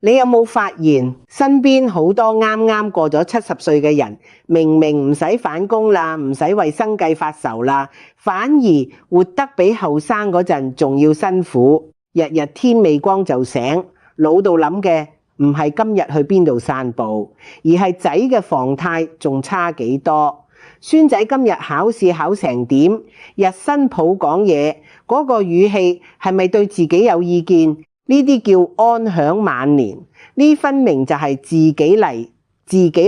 你有冇發現身邊好多啱啱過咗70歲嘅人，明明唔使返工啦，唔使為生計發愁啦，反而活得比後生嗰陣仲要辛苦，日日天未光就醒，腦度諗嘅唔係今日去邊度散步，而係仔嘅房貸仲差幾多，孫仔今日考試考成點，日薪抱講嘢，嗰個語氣係咪對自己有意見？呢啲叫安享晚年，呢分明就係自己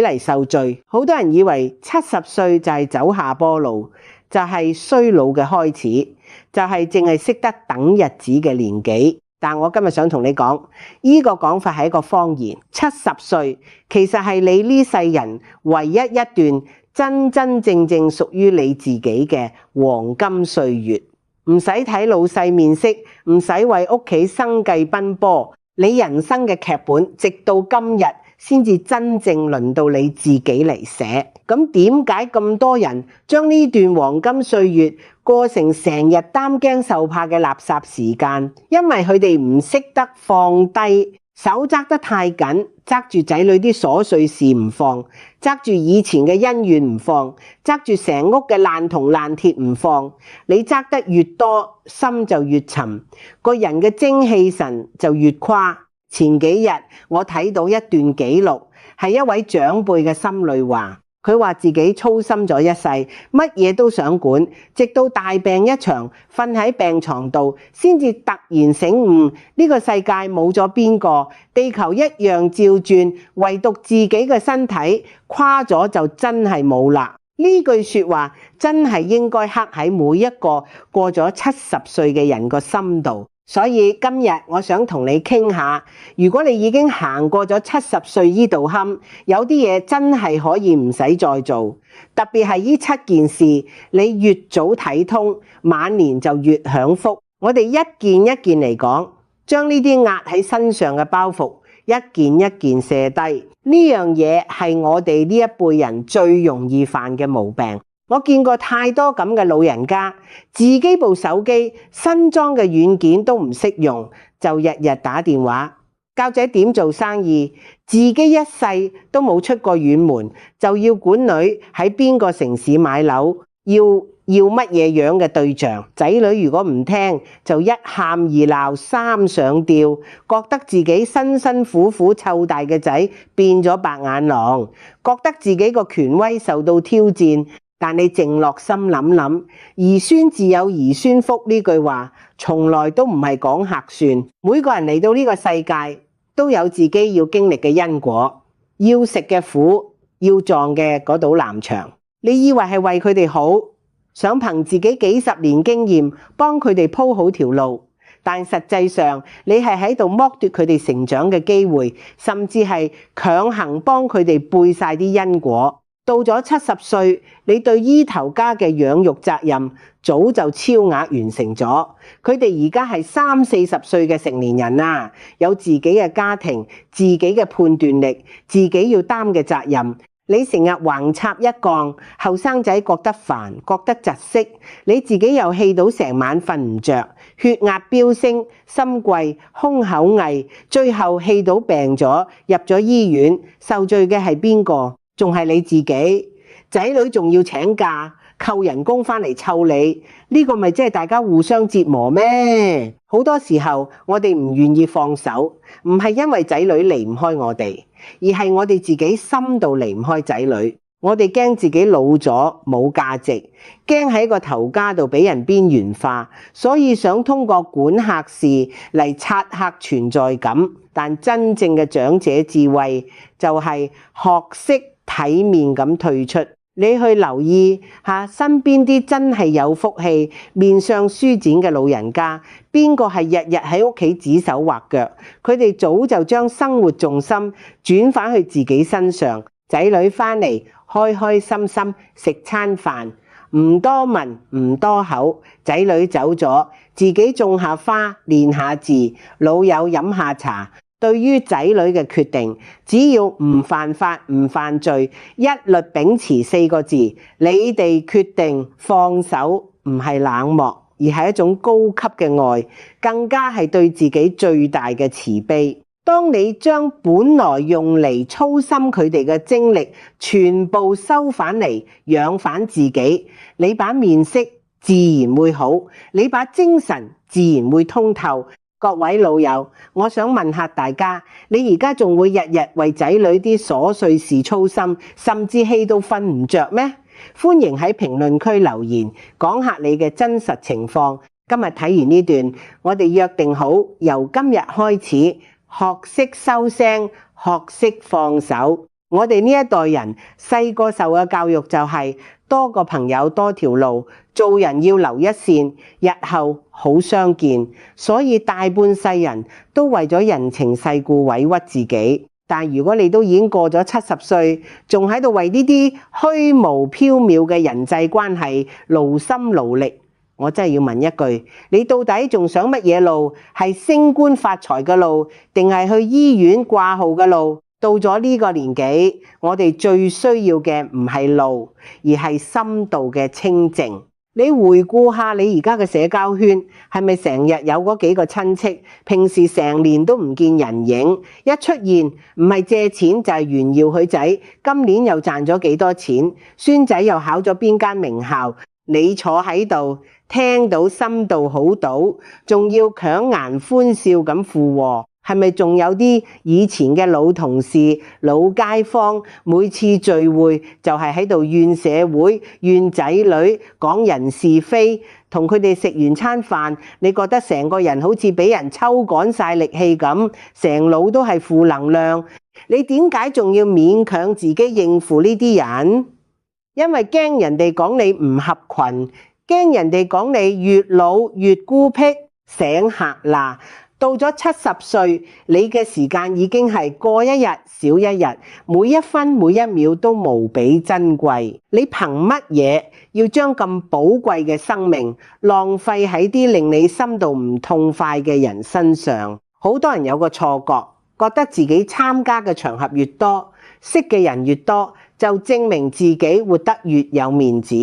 嚟受罪。好多人以為70歲就係走下坡路，就係衰老嘅開始，就係淨係識得等日子嘅年紀。但我今日想同你講，呢個講法係一個謊言。70歲其實係你呢世人唯一一段真真正正屬於你自己嘅黃金歲月。唔使睇老細面色，唔使為屋企生計奔波，你人生嘅劇本直到今日先至真正輪到你自己嚟寫。咁點解咁多人將呢段黃金歲月過成成日擔驚受怕嘅垃圾時間？因為佢哋唔識得放低，手揸得太緊，揸住仔女啲瑣碎事唔放，揸住以前嘅恩怨唔放，揸住成屋嘅爛銅爛鐵唔放。你揸得越多，心就越沉，個人嘅精氣神就越垮。前幾日我睇到一段紀錄，係一位長輩嘅心裏話。佢話自己操心咗一世，乜嘢都想管，直到大病一場，瞓喺病床度，先至突然醒悟，呢個世界冇咗邊個，地球一樣照轉，唯獨自己嘅身體垮咗就真係冇啦。呢句說話真係應該刻喺每一個過咗70歲嘅人個心度。所以今日我想同你傾下，如果你已經行過咗70歲呢度坎，有啲嘢真係可以唔使再做，特別係呢7件事，你越早睇通，晚年就越享福。我哋一件一件嚟講，將呢啲壓喺身上嘅包袱一件一件卸低。呢樣嘢係我哋呢一輩人最容易犯嘅毛病。我見過太多咁嘅老人家，自己部手機新裝嘅軟件都唔識用，就日日打電話教仔點做生意，自己一世都冇出過遠門，就要管女喺邊個城市買樓，要乜嘢樣嘅對象。仔女如果唔聽，就一喊二鬧三上吊，覺得自己辛辛苦苦湊大嘅仔變咗白眼狼，覺得自己個權威受到挑戰。但你靜落心諗諗，兒孫自有兒孫福呢句話，從來都唔係講客算。每個人嚟到呢個世界，都有自己要經歷嘅因果，要食嘅苦，要撞嘅嗰堵南牆。你以為係為佢哋好，想憑自己幾十年經驗幫佢哋鋪好條路，但實際上你係喺度剝奪佢哋成長嘅機會，甚至係強行幫佢哋背晒啲因果。到咗70歲，你對依頭家嘅養育責任早就超額完成咗。佢哋而家係30、40歲嘅成年人啦，有自己嘅家庭、自己嘅判斷力、自己要擔嘅責任。你成日橫插一槓，後生仔覺得煩，覺得窒息，你自己又氣到成晚瞓唔着，血壓飆升，心悸，胸口翳，最後氣到病咗，入咗醫院。受罪嘅係邊個？仲係你自己，仔女仲要請假扣人工返嚟湊你，呢個咪即係大家互相折磨咩？好多時候我哋唔願意放手，唔係因為仔女離唔開我哋，而係我哋自己心度離唔開仔女。我哋驚自己老咗冇價值，驚喺個頭家度俾人邊緣化，所以想通過管客事嚟刷客存在感。但真正嘅長者智慧就係學識體面咁退出。你去留意下身邊啲真係有福氣、面上舒展嘅老人家，邊個係日日喺屋企指手畫腳？佢哋早就將生活重心轉返去自己身上。仔女返嚟開開心心食餐飯，唔多聞唔多口。仔女走咗，自己種下花練下字，老友飲下茶。對於仔女嘅決定，只要唔犯法唔犯罪，一律秉持4個字：你哋決定。放手唔係冷漠，而係一種高級嘅愛，更加係對自己最大嘅慈悲。當你將本來用嚟操心佢哋嘅精力全部收返嚟養返自己，你把面色自然會好，你把精神自然會通透。各位老友，我想問下大家，你而家仲會日日為仔女啲瑣碎事操心，甚至氣到瞓唔着咩？歡迎喺評論區留言，講下你嘅真實情況。今日睇完呢段，我哋約定好，由今日開始，學識收聲，學識放手。我哋呢一代人細個受嘅教育就係多個朋友多條路，做人要留一線，日後好相見。所以大半世人都為咗人情世故委屈自己。但如果你都已經過咗70歲，仲喺度為呢啲虛無縹緲嘅人際關係勞心勞力，我真係要問一句，你到底仲想乜嘢路？係升官發財嘅路，定係去醫院掛號嘅路？到咗呢個年紀，我哋最需要嘅唔係路，而係深度嘅清靜。你回顧下你而家嘅社交圈，係咪成日有嗰幾個親戚，平時成年都唔見人影，一出現唔係借錢就係炫耀佢仔，今年又賺咗幾多錢，孫仔又考咗邊間名校，你坐喺度聽到心度好賭，仲要強顏歡笑咁附和。係咪仲有啲以前嘅老同事、老街坊，每次聚會就係喺度怨社會、怨仔女、講人是非，同佢哋食完餐飯，你覺得成個人好似俾人抽趕晒力氣咁，成腦都係負能量。你點解仲要勉強自己應付呢啲人？因為驚人哋講你唔合群，驚人哋講你越老越孤僻。醒下啦！到咗70歲，你嘅時間已經係過一日少一日，每一分每一秒都無比珍貴。你憑乜嘢要將咁寶貴嘅生命浪費喺啲令你心度唔痛快嘅人身上？好多人有個錯覺，覺得自己參加嘅場合越多，識嘅人越多，就證明自己活得越有面子。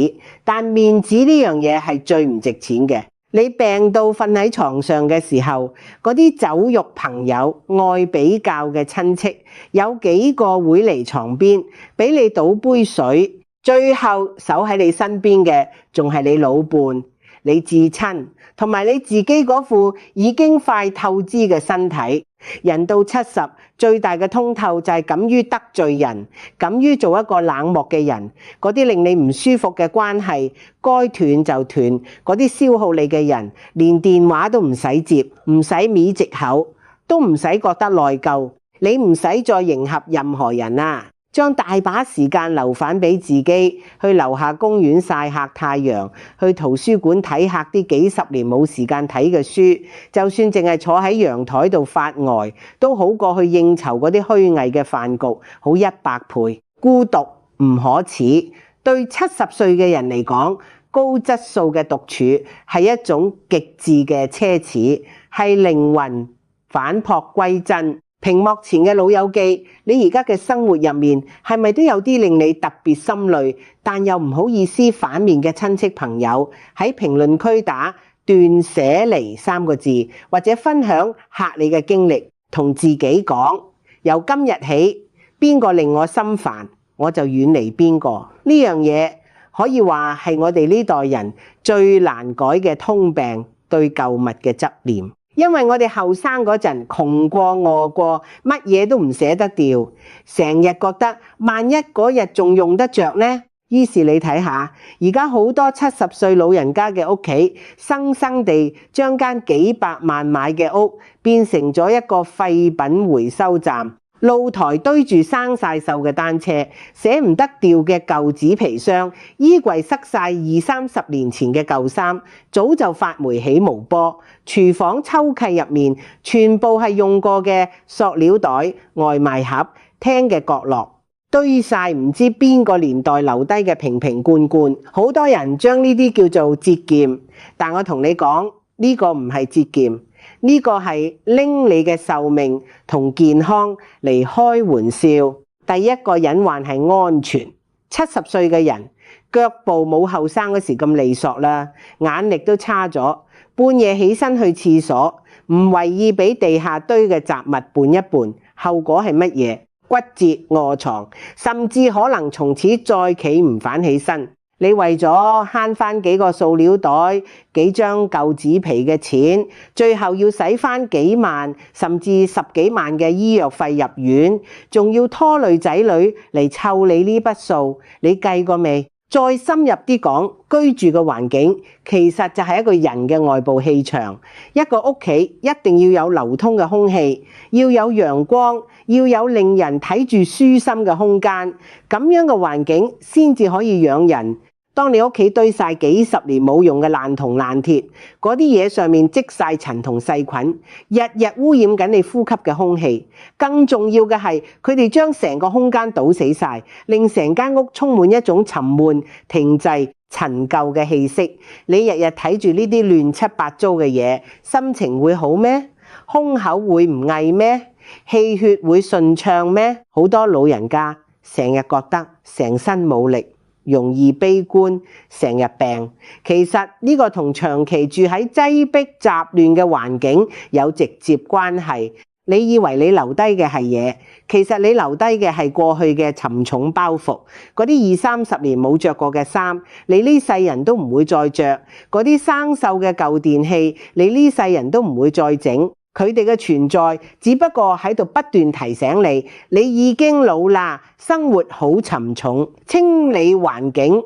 但面子呢樣嘢係最唔值錢嘅。你病到瞓喺床上嘅時候，嗰啲酒肉朋友、愛比較嘅親戚，有幾個會嚟床邊俾你倒杯水？最後守喺你身邊嘅，仲係你老伴、你至親，同埋你自己嗰副已經快透支嘅身體。人到70，最大嘅通透就係敢於得罪人，敢於做一個冷漠嘅人。嗰啲令你唔舒服嘅關係，該斷就斷。嗰啲消耗你嘅人，連電話都唔使接，唔使搣藉口，都唔使覺得內疚。你唔使再迎合任何人啦，將大把時間留返俾自己，去樓下公園曬下太陽，去圖書館睇下啲幾十年冇時間睇嘅書，就算淨係坐喺陽台度發呆，都好過去應酬嗰啲虛偽嘅飯局，好100倍。孤獨唔可恥，對70歲嘅人嚟講，高質素嘅獨處係一種極致嘅奢侈，係靈魂返璞歸真。屏幕前嘅老友記，你而家嘅生活入面係咪都有啲令你特別心累，但又唔好意思反面嘅親戚朋友？喺評論區打斷捨離3個字，或者分享下你嘅經歷，同自己講：由今日起，邊個令我心煩，我就遠離邊個。呢樣嘢可以話係我哋呢代人最難改嘅通病，對舊物嘅執念。因為我哋後生嗰陣窮過餓過，乜嘢都唔捨得掉，成日覺得萬一嗰日仲用得着呢？於是你睇下，而家好多70歲老人家嘅屋企，生生地將間幾百萬買嘅屋變成咗一個廢品回收站。露台堆住生晒鏽嘅單車，捨唔得掉嘅舊紙皮箱，衣櫃塞晒20-30年前嘅舊衫，早就發霉起毛波。廚房抽屉入面全部係用過嘅塑料袋、外賣盒，廳嘅角落堆晒唔知邊個年代留低嘅瓶瓶罐罐。好多人將呢啲叫做節儉，但我同你講，呢個唔係節儉。呢個係拎你嘅壽命同健康嚟開玩笑。第一個隱患係安全。70歲嘅人腳步冇後生嗰時咁利索啦，眼力都差咗，半夜起身去廁所，唔為意俾地下堆嘅雜物絆一絆，後果係乜嘢？骨折、臥床，甚至可能從此再企唔返起身。你為咗慳返幾個塑料袋、幾張舊紙皮嘅錢，最後要使返幾萬甚至10幾萬嘅醫藥費入院，仲要拖累仔女嚟湊你呢筆數，你計過未？再深入啲講，居住嘅環境其實就係一個人嘅外部氣場。一個屋企一定要有流通嘅空氣，要有陽光，要有令人睇住舒心嘅空間，咁樣嘅環境先至可以養人。當你屋企堆晒幾十年冇用嘅爛銅爛鐵，嗰啲嘢上面積晒塵同細菌，日日污染緊你呼吸嘅空氣。更重要嘅係，佢哋將成個空間倒死晒，令成間屋充滿一種沉悶、停滯、陳舊嘅氣息。你日日睇住呢啲亂七八糟嘅嘢，心情會好咩？胸口會唔翳咩？氣血會順暢咩？好多老人家成日覺得成身冇力，容易悲觀，成日病。其實呢個同長期住喺擠迫雜亂嘅環境有直接關係。你以為你留低嘅係嘢，其實你留低嘅係過去嘅沉重包袱。嗰啲20-30年冇着過嘅衫，你呢世人都唔會再着；嗰啲生鏽嘅舊電器，你呢世人都唔會再整。佢哋嘅存在只不過喺度不斷提醒你，你已經老啦，生活好沉重。清理環境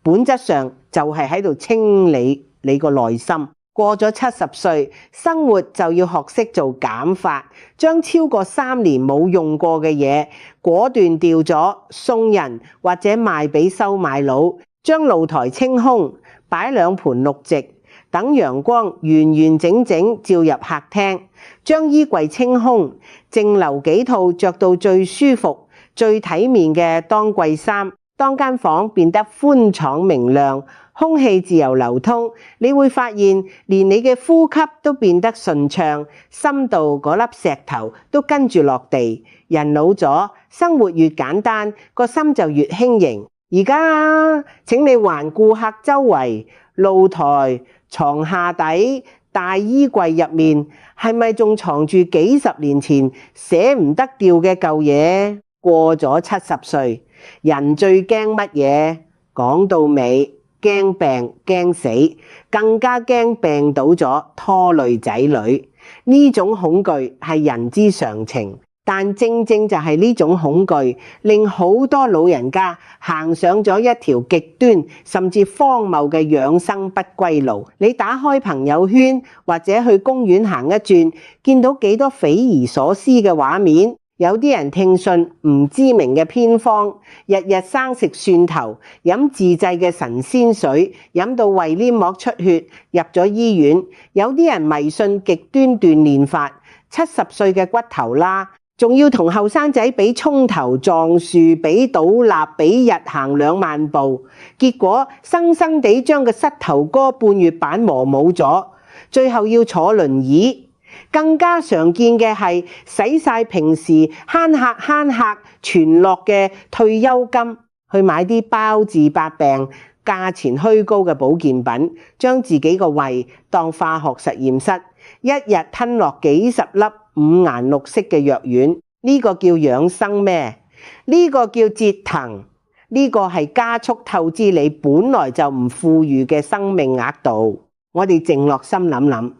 本質上就係喺度清理你個內心。過咗70歲，生活就要學識做減法，將超過3年冇用過嘅嘢果斷掉咗，送人或者賣俾收買佬，將露台清空，擺2盆綠植，等陽光完完整整照入客廳，將衣櫃清空，淨留幾套着到最舒服、最體面嘅當季衫。當間房變得寬敞明亮，空氣自由流通，你會發現連你嘅呼吸都變得順暢，心度嗰粒石頭都跟住落地。人老咗，生活越簡單，個心就越輕盈。而家請你環顧客周圍，露台、床下底、大衣櫃入面，係咪仲藏住幾十年前捨唔得掉嘅舊嘢？過咗70歲，人最驚乜嘢？講到尾，驚病驚死，更加驚病倒咗拖累仔女。呢種恐懼係人之常情，但正正就係呢種恐懼，令好多老人家行上咗一條極端甚至荒謬嘅養生不歸路。你打開朋友圈或者去公園行一轉，見到幾多匪夷所思嘅畫面。有啲人聽信唔知名嘅偏方，日日生食蒜頭，飲自製嘅神仙水，飲到胃黏膜出血，入咗醫院。有啲人迷信極端鍛鍊法，70歲嘅骨頭啦，仲要同後生仔比蔥頭撞樹，比倒立，比日行2萬步，結果生生地將個膝頭哥半月板磨冇咗，最後要坐輪椅。更加常見嘅係使晒平時慳客存落嘅退休金，去買啲包治百病、價錢虛高嘅保健品，將自己個胃當化學實驗室，一日吞落幾十粒5顏6色嘅藥丸。呢個叫養生咩？呢個叫折騰。呢個係加速透支你本來就唔富裕嘅生命額度。我哋靜落心諗諗。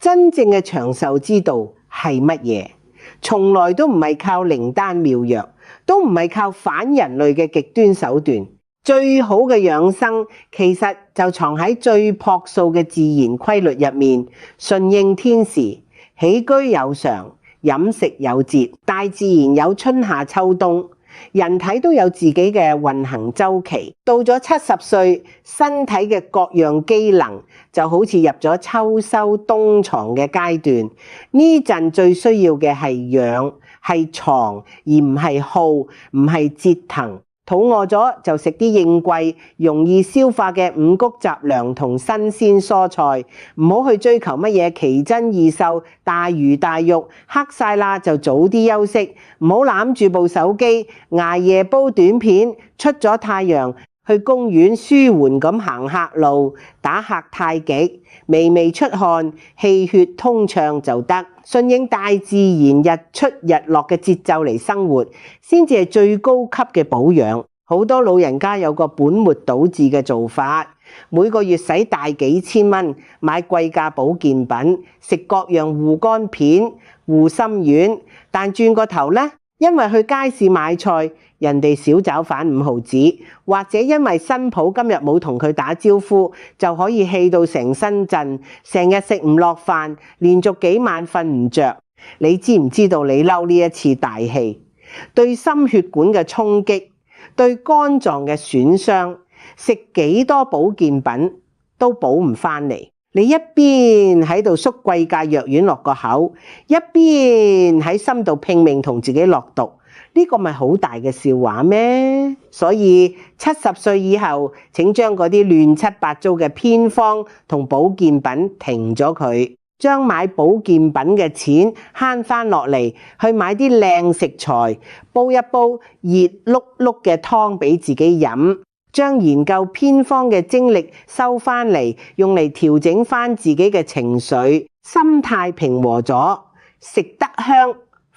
真正嘅長壽之道係乜嘢？從來都唔係靠靈丹妙藥，都唔係靠反人類嘅極端手段。最好嘅養生其實就藏喺最樸素嘅自然規律入面，順應天時，起居有常，飲食有節，大自然有春夏秋冬。人體都有自己嘅運行週期，到咗70歲，身體嘅各樣機能就好似入咗秋收冬藏嘅階段。呢陣最需要嘅係養，係藏，而唔係耗，唔係折騰。肚餓咗就食啲應季、容易消化嘅五穀雜糧同新鮮蔬菜，唔好去追求乜嘢奇珍異獸、大魚大肉。黑晒啦就早啲休息，唔好攬住部手機捱夜煲短片。出咗太陽去公園舒緩咁行客路，打下太極，微微出汗，氣血通暢就得。順應大自然日出日落嘅節奏嚟生活，先至係最高級嘅保養。好多老人家有個本末倒置嘅做法，每個月使大幾千蚊買貴價保健品，食各樣護肝片、護心丸，但轉個頭呢，因為去街市買菜，人哋小找返5毫子，或者因為新抱今日冇同佢打招呼，就可以氣到成身震，成日食唔落飯，連續幾晚瞓唔着。你知唔知道你嬲呢一次大氣，對心血管嘅衝擊，對肝臟嘅損傷，食幾多保健品都補唔返嚟。你一邊喺度縮貴價藥丸落個口，一邊喺心度拼命同自己落毒，呢個咪好大嘅笑話咩？所以70歲以後，請將嗰啲亂七八糟嘅偏方同保健品停咗佢，將買保健品嘅錢慳返落嚟，去買啲靚食材，煲一煲熱碌碌嘅湯俾自己飲。將研究偏方嘅精力收返嚟，用嚟調整返自己嘅情緒，心態平和咗，食得香，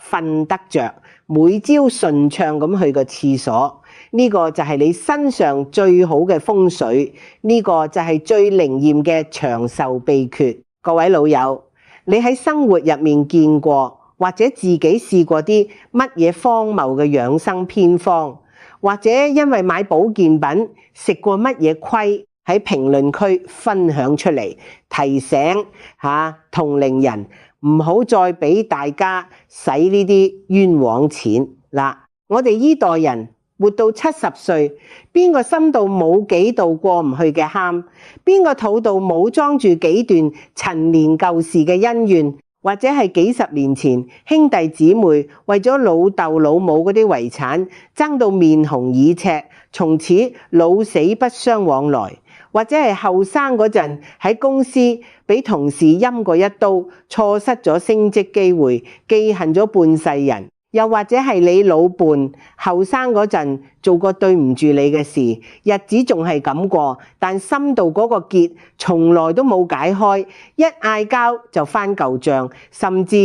瞓得着，每朝順暢咁去個廁所，呢個就係你身上最好嘅風水，呢個就係最靈驗嘅長壽秘訣。各位老友，你喺生活入面見過或者自己試過啲乜嘢荒謬嘅養生偏方？或者因為買保健品食過乜嘢虧，喺評論區分享出嚟，提醒同齡人唔好再俾大家使呢啲冤枉錢。我哋呢代人活到70歲，邊個心度冇幾道過唔去嘅坎？邊個肚度冇裝住幾段陳年舊事嘅恩怨？或者係幾十年前兄弟姊妹為咗老豆老母嗰啲遺產爭到面紅耳赤，從此老死不相往來。或者係後生嗰陣喺公司俾同事陰過一刀，錯失咗升職機會，記恨咗半世人。又或者係你老伴後生嗰陣做過對唔住你嘅事，日子仲係咁過，但心度嗰個結從來都冇解開，一嗌交就翻舊賬，甚至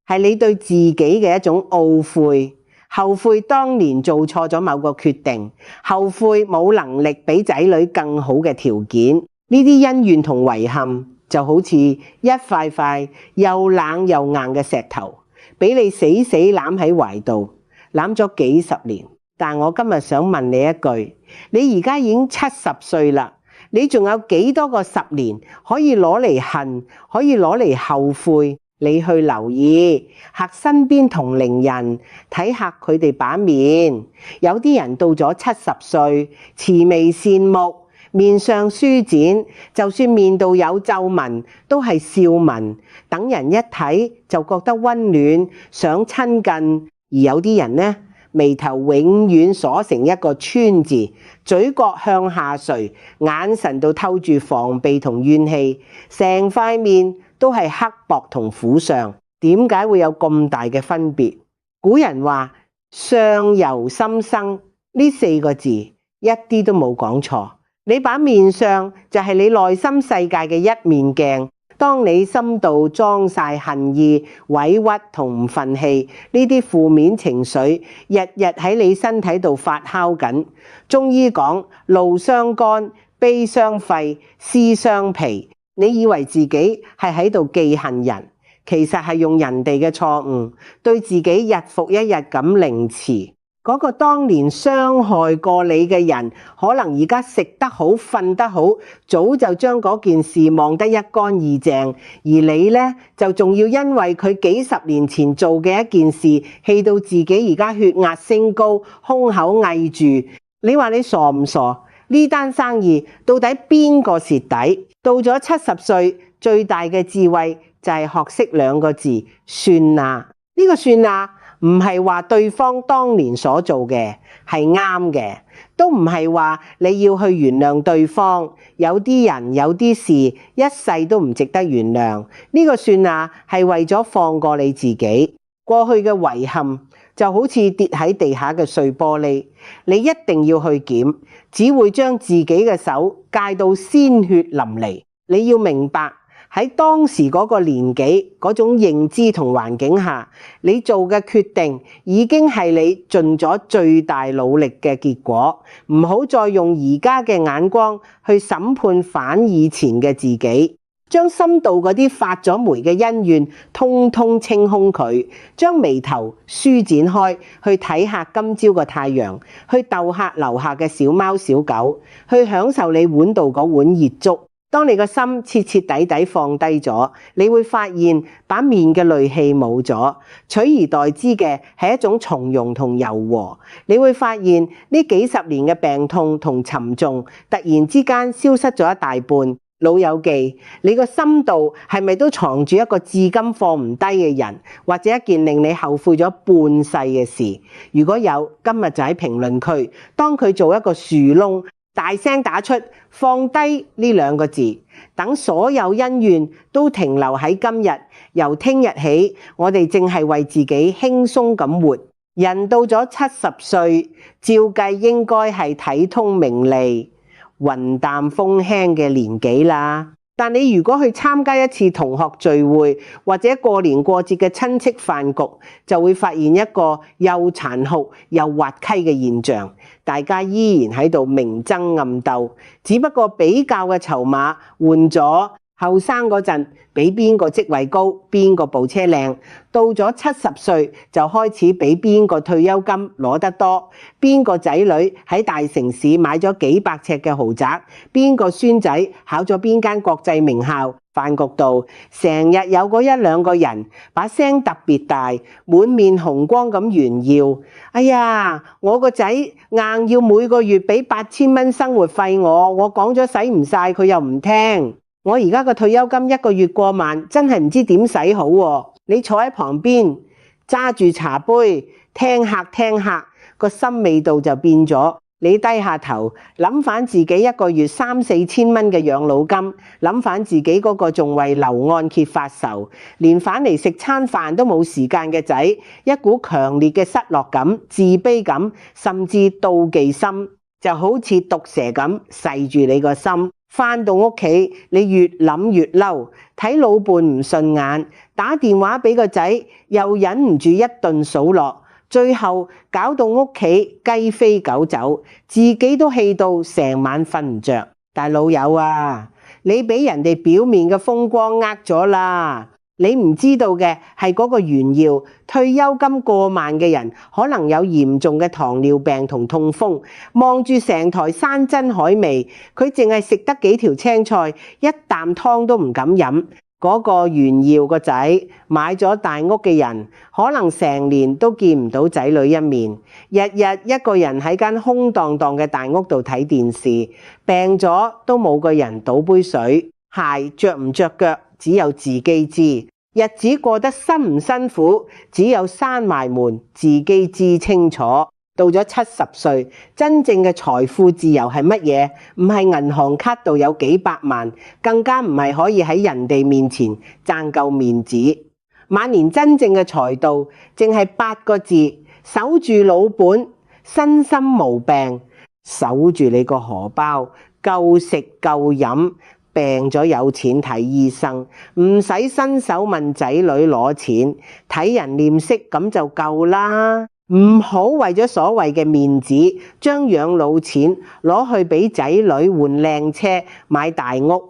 係你對自己嘅一種懊悔，後悔當年做錯咗某個決定，後悔冇能力俾仔女更好嘅條件。呢啲恩怨同遺憾就好似一塊塊又冷又硬嘅石頭，俾你死死攬喺懷度，攬咗幾十年。但我今日想問你一句，你而家已經70歲啦，你仲有幾多個10年可以攞嚟恨，可以攞嚟後悔？你去留意下身邊同齡人，睇下佢哋把面。有啲人到咗70歲，慈眉善目，面上舒展，就算面度有皺紋都係笑紋，等人一睇就覺得溫暖，想親近。而有啲人呢，眉頭永遠鎖成一個川字，嘴角向下垂，眼神度透住防備同怨氣，成塊面都係刻薄同苦相。點解會有咁大嘅分別？古人話相由心生，呢4個字一啲都冇講錯。你把面相就係你內心世界嘅一面鏡，當你心度裝晒恨意、委屈同唔忿氣，呢啲負面情緒日日喺你身體度發酵緊。中醫講怒傷肝、悲傷肺、思傷脾。你以為自己係喺度記恨人，其實係用人哋嘅錯誤對自己日復一日咁凌遲。嗰個當年傷害過你嘅人，可能而家食得好、瞓得好，早就將嗰件事忘得一乾二淨。而你呢，就仲要因為佢幾十年前做嘅一件事，氣到自己而家血壓升高、胸口翳住。你話你傻唔傻？呢單生意到底邊個蝕底？到咗70歲，最大嘅智慧就係學識2個字：算啦。呢個算啦，唔係話對方當年所做嘅係啱嘅，都唔係話你要去原諒對方。有啲人有啲事一世都唔值得原諒。呢個算啦係為咗放過你自己過去嘅遺憾，就好似跌喺地下嘅碎玻璃，你一定要去撿，只會將自己嘅手戒到鮮血淋漓。你要明白喺當時嗰個年紀嗰種認知同環境下，你做嘅決定已經係你盡咗最大努力嘅結果。唔好再用而家嘅眼光去審判反以前嘅自己，將心度嗰啲發咗霉嘅恩怨通通清空佢，將眉頭舒展開，去睇下今朝個太陽，去逗下樓下嘅小貓小狗，去享受你碗度嗰碗熱粥。當你個心徹徹底底放低咗，你會發現把面嘅戾氣冇咗，取而代之嘅係一種從容同柔和。你會發現呢幾十年嘅病痛同沉重，突然之間消失咗一大半。老友記，你個心度係咪都藏住一個至今放唔低嘅人，或者一件令你後悔咗半世嘅事？如果有，今日就喺評論區當佢做一個樹窿，大聲打出放低呢兩個字，等所有恩怨都停留喺今日。由聽日起，我哋淨係為自己輕鬆咁活。人到咗70歲，照計應該係體通名利、雲淡風輕嘅年紀啦。但你如果去參加一次同學聚會，或者過年過節嘅親戚飯局，就會發現一個又殘酷又滑稽嘅現象，大家依然喺度明爭暗鬥，只不過比較嘅籌碼換咗。後生嗰陣比邊個職位高，邊個部車靚，到咗70歲就開始比邊個退休金攞得多，邊個仔女喺大城市買咗幾百尺嘅豪宅，邊個孫仔考咗邊間國際名校。飯局度成日有嗰一兩個人把聲特別大，滿面紅光咁炫耀。哎呀，我個仔硬要每個月俾8000蚊生活費我講咗使唔晒，佢又唔聽。我而家個退休金一個月過萬，真係唔知點使好喎。你坐喺旁邊揸住茶杯聽客，個心味道就變咗。你低下頭諗返自己一個月3、4千蚊嘅養老金，諗返自己嗰個仲為留按揭發愁，連返嚟食餐飯都冇時間嘅仔，一股強烈嘅失落感、自卑感，甚至妒忌心，就好似毒蛇咁噬住你個心。返到屋企，你越諗越嬲，睇老伴唔順眼，打電話俾個仔，又忍唔住一頓數落，最後搞到屋企雞飛狗走，自己都氣到成晚瞓唔着。大老友啊，你俾人哋表面嘅風光呃咗啦。你唔知道嘅係嗰個炫耀退休金過萬嘅人，可能有嚴重嘅糖尿病同痛風，望住成台山珍海味，佢淨係食得幾條青菜，一啖湯都唔敢飲。嗰個炫耀個仔買咗大屋嘅人，可能成年都見唔到仔女一面，日日一個人喺間空蕩蕩嘅大屋度睇電視，病咗都冇個人倒杯水，鞋着唔着腳只有自己知，日子過得辛唔辛苦只有閂埋門自己知清楚。到咗70歲，真正嘅財富自由係乜嘢？唔係銀行卡度有幾百萬，更加唔係可以喺人哋面前賺夠面子。晚年真正嘅財道，淨係8個字：守住老本，身心無病。守住你個荷包，夠食夠飲，病咗有錢睇醫生，唔使伸手問仔女攞錢，睇人臉色咁就夠啦。唔好為咗所謂嘅面子，將養老錢攞去俾仔女換靚車、買大屋，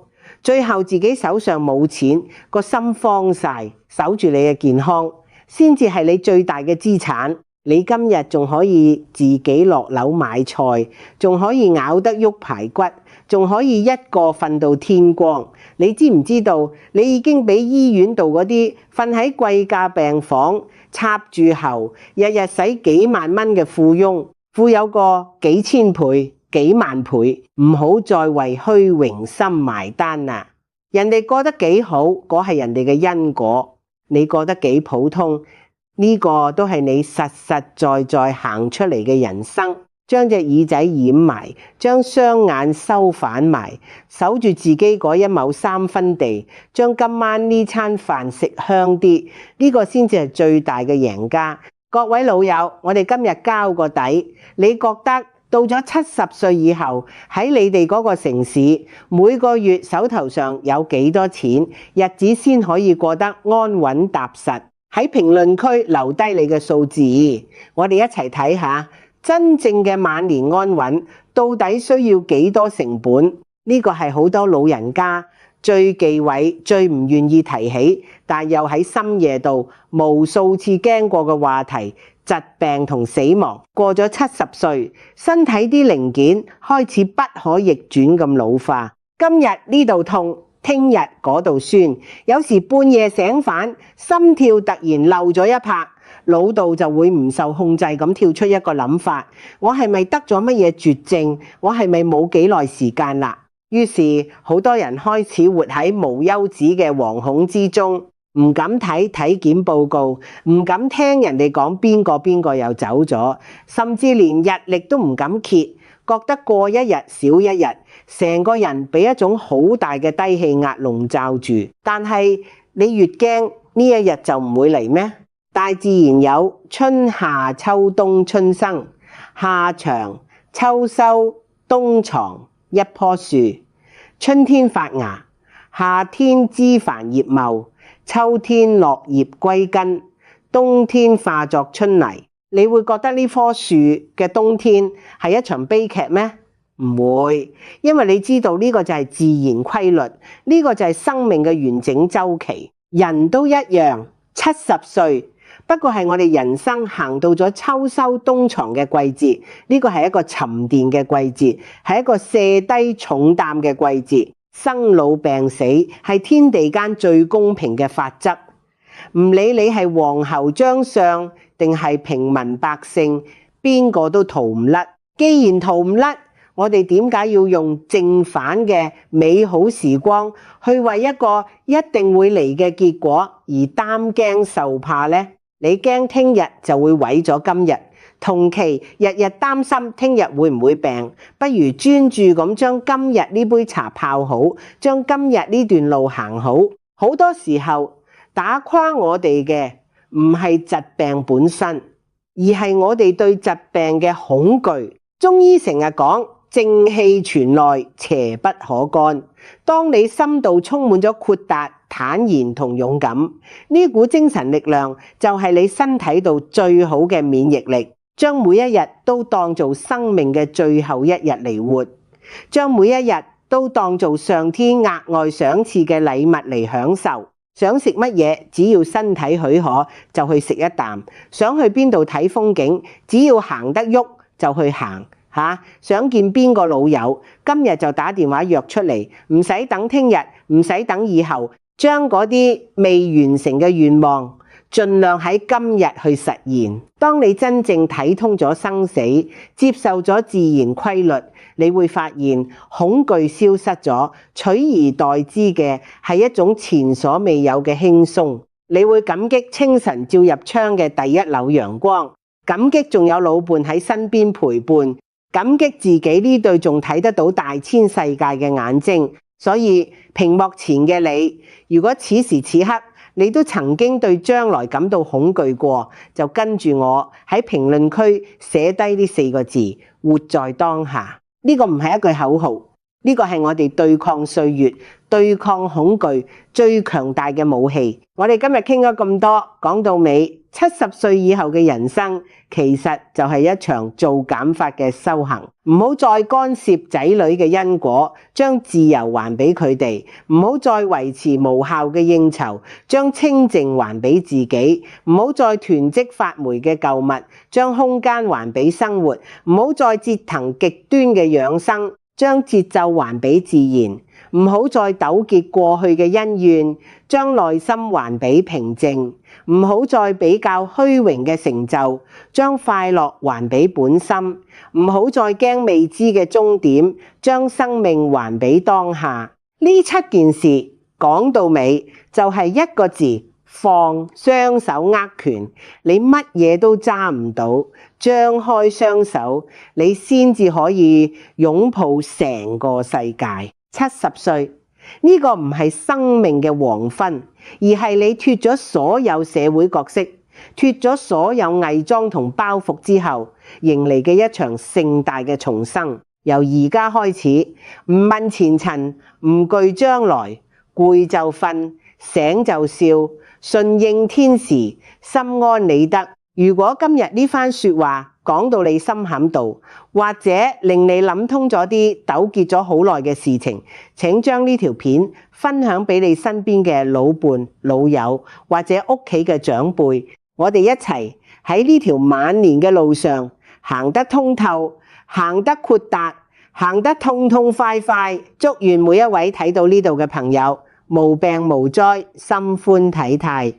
最後自己手上冇錢，個心慌晒。守住你嘅健康，先至係你最大嘅資產。你今日仲可以自己落樓買菜，仲可以咬得喐排骨，仲可以一個瞓到天光。你知唔知道？你已經比醫院度嗰啲瞓喺貴價病房插住喉，日日使幾萬蚊嘅富翁富有過幾千倍、幾萬倍。唔好再為虛榮心埋單啦！人哋過得幾好，嗰係人哋嘅因果；你過得幾普通，呢個都係你實實在在行出嚟嘅人生。將隻耳仔掩埋，將雙眼收反埋，守住自己嗰一畝3分地，將今晚呢餐飯食香啲，呢個先至係最大嘅贏家。各位老友，我哋今日交個底，你覺得到咗70歲以後，喺你哋嗰個城市，每個月手頭上有幾多錢，日子先可以過得安穩踏實？喺評論區留低你嘅數字，我哋一齊睇下真正嘅晚年安穩到底需要幾多成本？呢個係好多老人家最忌諱、最唔願意提起，但又喺深夜度無數次驚過嘅話題。疾病同死亡。過咗70歲，身體啲零件開始不可逆轉咁老化。今日呢度痛，聽日嗰度酸。有時半夜醒返，心跳突然漏咗一拍，腦度就會唔受控制咁跳出一個諗法：我係咪得咗乜嘢絕症？我係咪冇幾耐時間啦？於是好多人開始活喺無休止嘅惶恐之中。唔敢睇體檢報告，唔敢聽人哋講邊個又走咗，甚至連日曆都唔敢揭，覺得過一日少一日，成個人俾一種好大嘅低氣壓籠罩住。但係你越驚，呢一日就唔會嚟咩？大自然有春夏秋冬春生，夏長秋收冬藏一棵樹，春天發芽，夏天枝繁葉茂，秋天落葉歸根，冬天化作春泥。你會覺得呢棵樹嘅冬天係一場悲劇咩？唔會，因為你知道呢個就係自然規律，呢個就係生命嘅完整週期。人都一樣，70歲，不過係我哋人生行到咗秋收冬藏嘅季節，呢個係一個沉澱嘅季節，係一個卸低重擔嘅季節。生老病死係天地間最公平嘅法則，唔理你係皇侯將相定係平民百姓，邊個都逃唔甩。既然逃唔甩，我哋點解要用正反嘅美好時光去為一個一定會嚟嘅結果而擔驚受怕呢？你驚聽日就會毀咗今日，同期日日擔心聽日會唔會病，不如專注咁將今日呢杯茶泡好，將今日呢段路行好。好多時候打垮我哋嘅唔係疾病本身，而係我哋對疾病嘅恐懼。中醫成日講正氣存內，邪不可干。當你心度充滿咗豁達、坦然同勇敢，呢股精神力量就係你身體度最好嘅免疫力。將每一日都當做生命嘅最後一日嚟活，將每一日都當做上天額外賞賜嘅禮物嚟享受。想食乜嘢，只要身體許可就去食一啖；想去邊度睇風景，只要行得喐就去行。想見邊個老友，今日就打電話約出嚟，唔使等聽日，唔使等以後，將嗰啲未完成嘅願望盡量喺今日去實現。當你真正睇通咗生死，接受咗自然規律，你會發現恐懼消失咗，取而代之嘅係一種前所未有嘅輕鬆。你會感激清晨照入窗嘅第一縷陽光，感激仲有老伴喺身邊陪伴，感激自己呢對仲睇得到大千世界嘅眼睛。所以屏幕前嘅你，如果此時此刻你都曾經對將來感到恐懼過，就跟住我喺評論區寫低呢4個字：活在當下。呢個唔係一句口號，呢個係我哋對抗歲月、對抗恐懼最強大嘅武器。我哋今日傾咗咁多，講到尾，70歲以後嘅人生其實就係一場做減法嘅修行。唔好再干涉仔女嘅因果，將自由還俾佢哋；唔好再維持無效嘅應酬，將清靜還俾自己；唔好再囤積發霉嘅舊物，將空間還俾生活；唔好再折騰極端嘅養生，將節奏還俾自然；唔好再糾結過去嘅恩怨，將內心還俾平靜；唔好再比較虛榮嘅成就，將快樂還俾本心；唔好再驚未知嘅終點，將生命還俾當下。呢7件事講到尾就係一個字：放。雙手握拳，你乜嘢都揸唔到；張開雙手，你先至可以擁抱成個世界。70歲呢個唔係生命嘅黃昏，而係你脫咗所有社會角色，脫咗所有偽裝同包袱之後，迎嚟嘅一場盛大嘅重生。由而家開始，唔問前塵，唔懼將來，攰就瞓，醒就笑，順應天時，心安理得。如果今日呢番說話講到你心坎度，或者令你諗通咗啲糾結咗好耐嘅事情，請將呢條片分享俾你身邊嘅老伴、老友或者屋企嘅長輩，我哋一齊喺呢條晚年嘅路上行得通透，行得豁達，行得痛痛快快。祝願每一位睇到呢度嘅朋友無病無災，心寬體態。